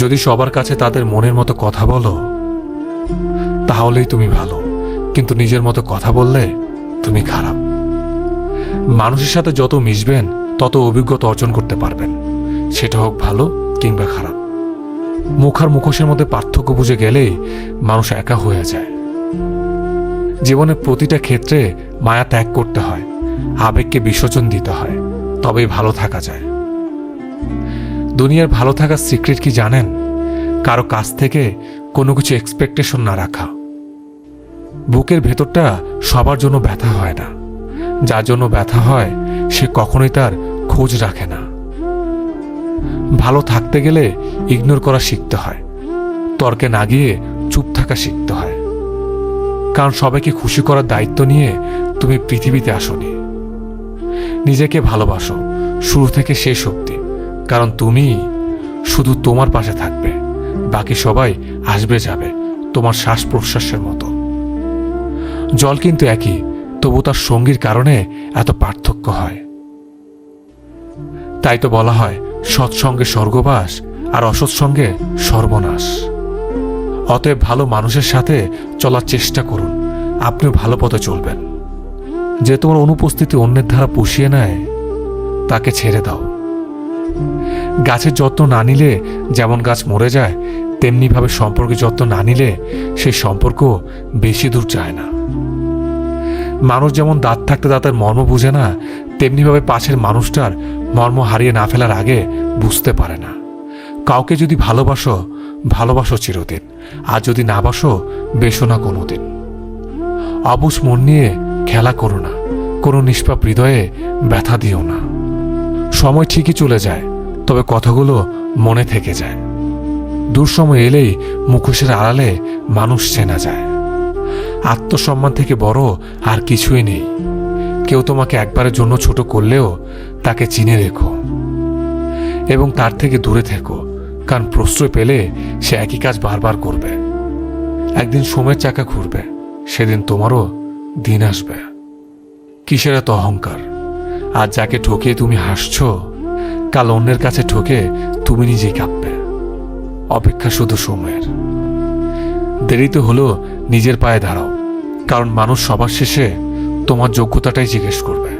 যদি সবার কাছে তাদের মনের মতো কথা বলো তাহলেই তুমি ভালো, কিন্তু নিজের মতো কথা বললে তুমি খারাপ। মানুষের সাথে যত মিশবেন তত অভিজ্ঞতা অর্জন করতে পারবেন, সেটা হোক ভালো কিংবা খারাপ। মুখ আর মুখোশের মধ্যে পার্থক্য বুঝে গেলেই মানুষ একা হয়ে যায়। জীবনের প্রতিটা ক্ষেত্রে মায়া ত্যাগ করতে হয়, আবেগকে বিসর্জন দিতে হয়, তবেই ভালো থাকা যায়। দুনিয়ার ভালো থাকার সিক্রেট কি জানেন? কারো কাছ থেকে কোনো কিছু এক্সপেকটেশন না রাখা। বুকের ভেতরটা সবার জন্য ব্যথা হয় না, যার জন্য ব্যথা হয় সে কখনোই তার খোঁজ রাখে না। ভালো থাকতে গেলে ইগনোর করা শিখতে হয়, তর্কে না গিয়ে চুপ থাকা শিখতে হয়। কারণ সবাইকে খুশি করার দায়িত্ব নিয়ে তুমি পৃথিবীতে আসনি। নিজেকে ভালোবাসো শুরু থেকে শেষ অবধি, কারণ তুমি শুধু তোমার পাশে থাকবে, বাকি সবাই আসবে যাবে তোমার শ্বাস প্রশ্বাসের মতো। জল কিন্তু একই, তবু তার সঙ্গীর কারণে এত পার্থক্য হয়। তাই তো বলা হয় সৎসঙ্গে স্বর্গবাস আর অসৎসঙ্গে সর্বনাশ। অতএব ভালো মানুষের সাথে চলার চেষ্টা করুন, আপনিও ভালো পথে চলবেন। যে তোমার অনুপস্থিতি অন্যের ধারা পুষিয়ে নেয় তাকে ছেড়ে দাও। গাছের যত্ন না নিলে যেমন গাছ মরে যায়, তেমনিভাবে সম্পর্কে যত্ন না নিলে সেই সম্পর্ক বেশি দূর যায় না। মানুষ যেমন দাঁত থাকতে দাঁতের মর্ম বুঝে না, তেমনিভাবে পাশের মানুষটার মর্ম হারিয়ে না ফেলার আগে বুঝতে পারে না। কাউকে যদি ভালোবাসো, ভালোবাসো চিরদিন, আর যদি না বাসো, বেসো না কোনোদিন। অবুঝ মন নিয়ে খেলা করো না, কোনো নিষ্পাপ হৃদয়ে ব্যথা দিও না। সময় ঠিকই চলে যায়, তবে কথাগুলো মনে থেকে যায়। দুঃসময় এলেই মুখোশের আড়ালে মানুষ চেনা যায়। আত্মসম্মান থেকে বড় আর কিছুই নেই। কেউ তোমাকে একবারের জন্য ছোট করলেও তাকে চিনে রেখো এবং তার থেকে দূরে থেকো, কারণ প্রশ্রয় পেলে সে একই কাজ বারবার করবে। একদিন সময়ের চাকা ঘুরবে, সেদিন তোমারও দিন আসবে। কিসের এত অহংকার? আর যাকে ঠকিয়ে তুমি হাসছো, কাল অন্যের কাছে ঠকে তুমি নিজেই কাঁপবে। অপেক্ষা শুধু সময়ের। দেরিতে হলেও নিজের পায়ে দাঁড়াও, কারণ মানুষ সবার শেষে তোমার যোগ্যতাটাই জিজ্ঞেস করবে।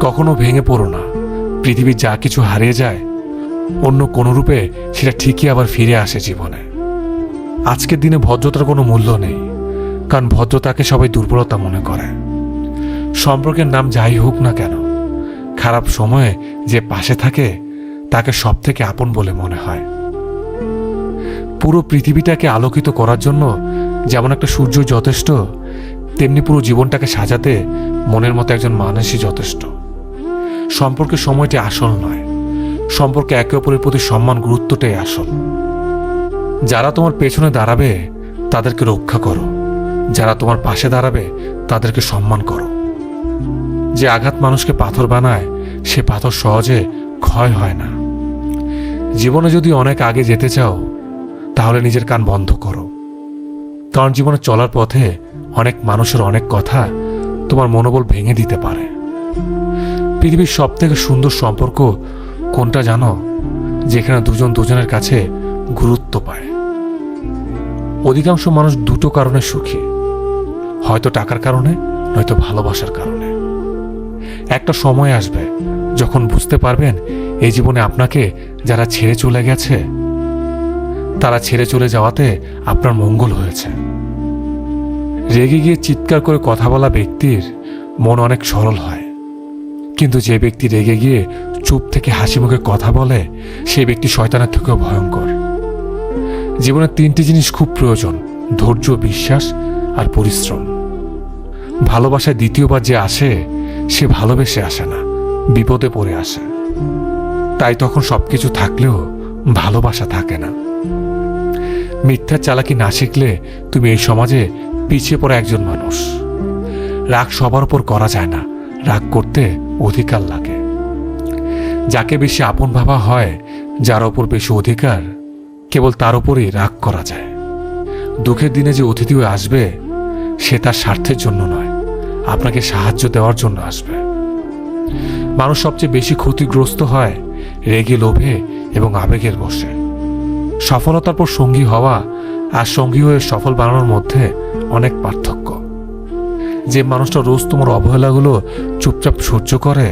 কখনো ভেঙে পড়ো না। পৃথিবীর যা কিছু হারিয়ে যায়, অন্য কোনো রূপে সেটা ঠিকই আবার ফিরে আসে জীবনে। আজকের দিনে ভদ্রতার কোনো মূল্য নেই, কারণ ভদ্রতাকে সবাই দুর্বলতা মনে করে। সম্পর্কের নাম যাই হোক না কেন, খারাপ সময়ে যে পাশে থাকে তাকে সব থেকে আপন বলে মনে হয়। পুরো পৃথিবীটাকে আলোকিত করার জন্য যেমন একটা সূর্য যথেষ্ট, তেমনি পুরো জীবনটাকে সাজাতে মনের মতো একজন মানুষই যথেষ্ট। সম্পর্কের সময়টি আসল নয়, সম্পর্কে একে অপরের প্রতি সম্মান গুরুত্বটাই আসল। যারা তোমার পেছনে দাঁড়াবে তাদেরকে রক্ষা করো, যারা তোমার পাশে দাঁড়াবে তাদেরকে সম্মান করো। যে আঘাত মানুষকে পাথর বানায়, সে পাথর সহজে ক্ষয় হয় না। জীবনে যদি অনেক আগে যেতে চাও, তাহলে নিজের কান বন্ধ করো, কারণ জীবনে চলার পথে অনেক মানুষের অনেক কথা তোমার মনোবল ভেঙে দিতে পারে। পৃথিবীর সব থেকে সুন্দর সম্পর্ক কোনটা জানো? যেখানে দুজন দুজনের কাছে গুরুত্ব পায়। অধিকাংশ মানুষ দুটো কারণে সুখী, হয়তো টাকার কারণে, নয়তো ভালোবাসার কারণে। একটা সময় আসবে যখন বুঝতে পারবেন এই জীবনে আপনাকে যারা ছেড়ে চলে গেছে, তারা ছেড়ে চলে যাওয়াতে আপনার মঙ্গল হয়েছে। রেগে গিয়ে চিৎকার করে কথা বলা ব্যক্তির মন অনেক সরল হয়, কিন্তু যে ব্যক্তি রেগে গিয়ে চুপ থেকে হাসি মুখে কথা বলে, সেই ব্যক্তি শয়তানের থেকেও ভয়ঙ্কর। জীবনে তিনটি জিনিস খুব প্রয়োজন: ধৈর্য, বিশ্বাস আর পরিশ্রম। ভালোবাসায় দ্বিতীয়বার যে আসে, সে ভালোবেসে আসে না, বিপদে পড়ে আসে। তাই তখন সবকিছু থাকলেও ভালোবাসা থাকে না। মিথ্যার চালাকি না শিখলে তুমি এই সমাজে পিছিয়ে পড়া একজন মানুষ। রাগ সবার উপর করা যায় না, রাগ করতে অধিকার লাগে। যাকে বেশি আপন ভাবা হয়, যার ওপর বেশি অধিকার, কেবল তার উপরই রাগ করা যায়। দুঃখের দিনে যে অতিথি হয়ে আসবে, সে তার স্বার্থের জন্য নয়, আপনাকে সাহায্য দেওয়ার জন্য আসবে। মানুষ সবচেয়ে বেশি ক্ষতিগ্রস্ত হয় রেগে, লোভে এবং আবেগের বশে। সফলতার পর সঙ্গী হওয়া আর সঙ্গী হয়ে সফল বানানোর মধ্যে অনেক পার্থক্য। যে মানুষটা রোজ তোমার অবহেলাগুলো চুপচাপ সহ্য করে,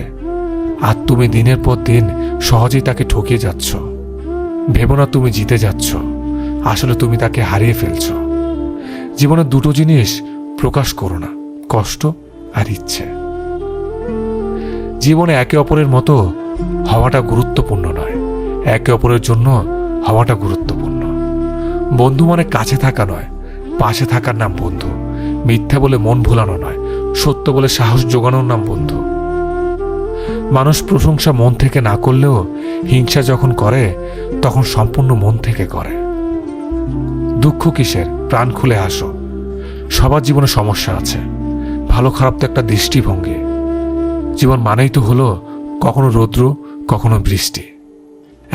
আর তুমি দিনের পর দিন সহজেই তাকে ঠকিয়ে যাচ্ছ। ভেবো না তুমি জিতে যাচ্ছ, আসলে তুমি তাকে হারিয়ে ফেলছ। জীবনে দুটো জিনিস প্রকাশ করো না, কষ্ট আর ইচ্ছে। জীবনে একে অপরের মতো হওয়াটা গুরুত্বপূর্ণ নয়, একে অপরের জন্য হওয়াটা গুরুত্বপূর্ণ। বন্ধু মানে কাছে থাকা নয়, পাশে থাকার নাম বন্ধু। মিথ্যা বলে মন ভোলানো নয়, সত্য বলে সাহস জোগানোর নাম বন্ধু। মানুষ প্রশংসা মন থেকে না করলেও হিংসা যখন করে তখন সম্পূর্ণ মন থেকে করে। দুঃখ কিসের, প্রাণ খুলে হাসো। সবার জীবনে সমস্যা আছে, ভালো খারাপ তো একটা দৃষ্টিভঙ্গি। জীবন মানেই তো হলো কখনো রৌদ্র, কখনো বৃষ্টি।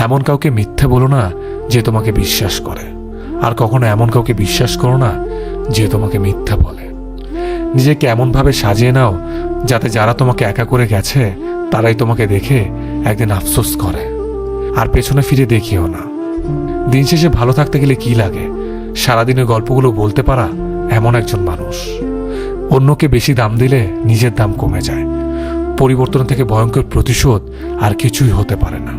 এমন কাউকে মিথ্যে বলো না যে তোমাকে বিশ্বাস করে, আর কখনো এমন কাউকে বিশ্বাস করো না যে তোমাকে মিথ্যা বলে। নিজেকে এমনভাবে সাজিয়ে নাও যাতে যারা তোমাকে একা করে গেছে তারাই তোমাকে দেখে একদিন আফসোস করে, আর পেছনে ফিরে দেখিও না। দিন শেষে ভালো থাকতে গেলে কি লাগে? সারাদিনের গল্পগুলো বলতে পারা এমন একজন মানুষ। অন্যকে বেশি দাম দিলে নিজের দাম কমে যায়। পরিবর্তন থেকে ভয়ঙ্কর প্রতিশোধ আর কিছুই হতে পারে না।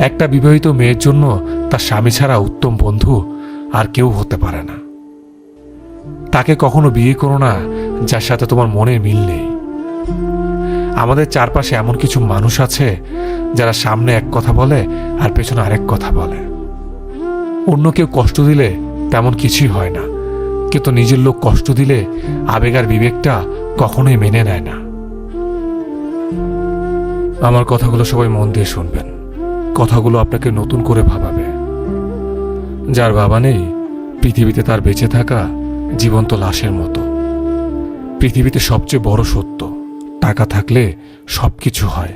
একটা বিবাহিত মেয়ের জন্য তার স্বামী ছাড়া উত্তম বন্ধু আর কেউ হতে পারে না। তাকে কখনো বিয়ে করো না যার সাথে তোমার মনের মিল নেই। আমাদের চারপাশে এমন কিছু মানুষ আছে যারা সামনে এক কথা বলে আর পেছনে আরেক কথা বলে। অন্য কেউ কষ্ট দিলে তেমন কিছুই হয় না, কিন্তু নিজের লোক কষ্ট দিলে আবেগ আর বিবেকটা কখনোই মেনে নেয় না। আমার কথাগুলো সবাই মন দিয়ে শুনবেন। কথাগুলো আপনাকে নতুন করে ভাবাবে। যার বাবা নেই, পৃথিবীতে তার বেঁচে থাকা জীবন্ত লাশের মতো। পৃথিবীতে সবচেয়ে বড় সত্য, টাকা থাকলে সবকিছু হয়।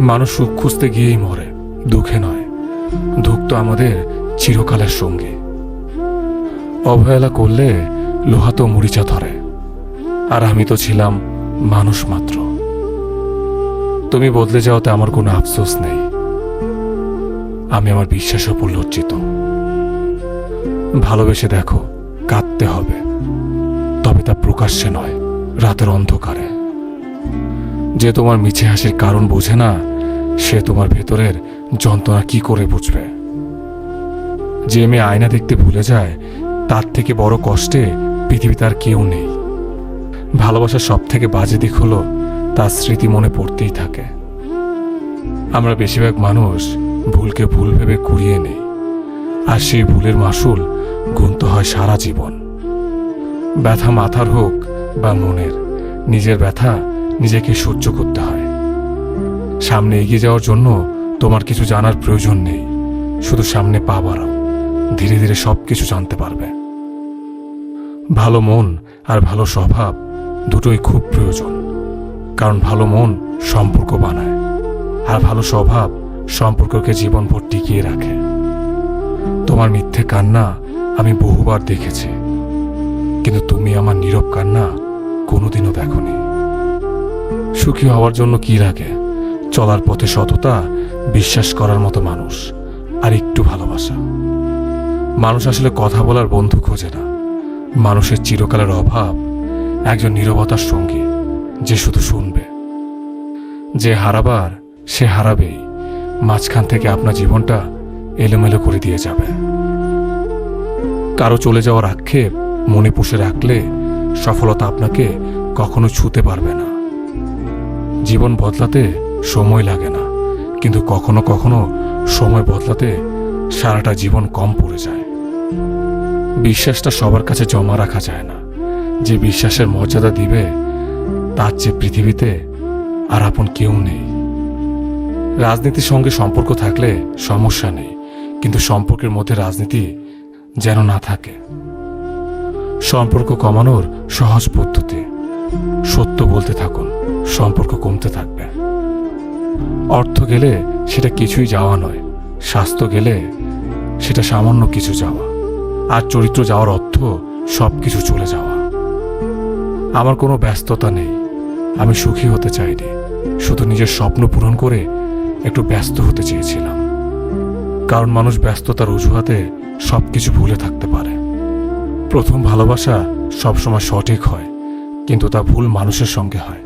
মানুষ সুখ খুঁজতে গিয়েই মরে, দুঃখে নয়। দুঃখ তো আমাদের চিরকালের সঙ্গী। অবহেলা করলে লোহা তো মরিচা ধরে, আর আমি তো ছিলাম মানুষ মাত্র। তুমি বদলে যাওয়াতে আমার কোনো আফসোস নেই। আমি আমার বিশ্বাসের উপর লজ্জিত। ভালোবেসে দেখো, কাঁদতে হবে, তবে তা প্রকাশ্যে নয়, রাতের অন্ধকারে। যে তোমার মিছে হাসির কারণ বোঝে না, সে তোমার ভেতরের যন্ত্রণা কি করে বুঝবে? যে মেয়ে আয়না দেখতে ভুলে যায়, তার থেকে বড় কষ্টে পৃথিবীতে আর কেউ নেই। ভালোবাসার সব থেকে বাজে দিক হলো তার স্মৃতি মনে পড়তেই থাকে। আমরা বেশিরভাগ মানুষ ভুলকে ভুল ভেবে কুড়িয়ে নেই, আর সেই ভুলের মাসুল গুনতে হয় সারা জীবন। ব্যথা মাথার হোক বা মনের, নিজের ব্যথা নিজেকে সহ্য করতে হয়। সামনে এগিয়ে যাওয়ার জন্য তোমার কিছু জানার প্রয়োজন নেই, শুধু সামনে পা বাড়াও, ধীরে ধীরে সব কিছু জানতে পারবে। ভালো মন আর ভালো স্বভাব দুটোই খুব প্রয়োজন, কারণ ভালো মন সম্পর্ক বানায়, আর ভালো স্বভাব সম্পর্ককে জীবনভর টিকিয়ে রাখে। তোমার মিথ্যে কান্না আমি বহুবার দেখেছি, কিন্তু তুমি আমার নীরব কান্না কোনোদিনও দেখোনি। সুখী হওয়ার জন্য কি লাগে? চলার পথে সততা, বিশ্বাস করার মতো মানুষ, আর একটু ভালোবাসা। মানুষ আসলে কথা বলার বন্ধু খোঁজে না। মানুষের চিরকালের অভাব একজন নীরবতার সঙ্গী, যে শুধু শুনবে। যে হারাবার সে হারাবেই, মাঝখান থেকে আপনার জীবনটা এলোমেলো করে দিয়ে যাবে। কারো চলে যাওয়ার আক্ষেপ মনে পুষে রাখলে সফলতা আপনাকে কখনো ছুঁতে পারবে না। জীবন বদলাতে সময় লাগে না, কিন্তু কখনো কখনো সময় বদলাতে সারাটা জীবন কম পড়ে যায়। বিশ্বাসটা সবার কাছে জমা রাখা যায় না। যে বিশ্বাসের মর্যাদা দিবে, তার চেয়ে পৃথিবীতে আর আপন কেউ নেই। রাজনীতির সঙ্গে সম্পর্ক থাকলে সমস্যা নেই, কিন্তু সম্পর্কের মধ্যে রাজনীতি যেন না থাকে। সম্পর্ক কমানোর সহজ পদ্ধতি, সত্য বলতে থাকুন, সম্পর্ক কমতে থাকবে। অর্থ গেলে সেটা কিছুই যাওয়া নয়, স্বাস্থ্য গেলে সেটা সামান্য কিছু যাওয়া, আর চরিত্র যাওয়ার অর্থ সব কিছু চলে যাওয়া। আমার কোনো ব্যস্ততা নেই, আমি সুখী হতে চাইনি, শুধু নিজের স্বপ্ন পূরণ করে একটু ব্যস্ত হতে চেয়েছিলাম। কারণ মানুষ ব্যস্ততার অজুহাতে সবকিছু ভুলে থাকতে পারে। প্রথম ভালোবাসা সবসময় সঠিক হয়, কিন্তু তা ভুল মানুষের সঙ্গে হয়।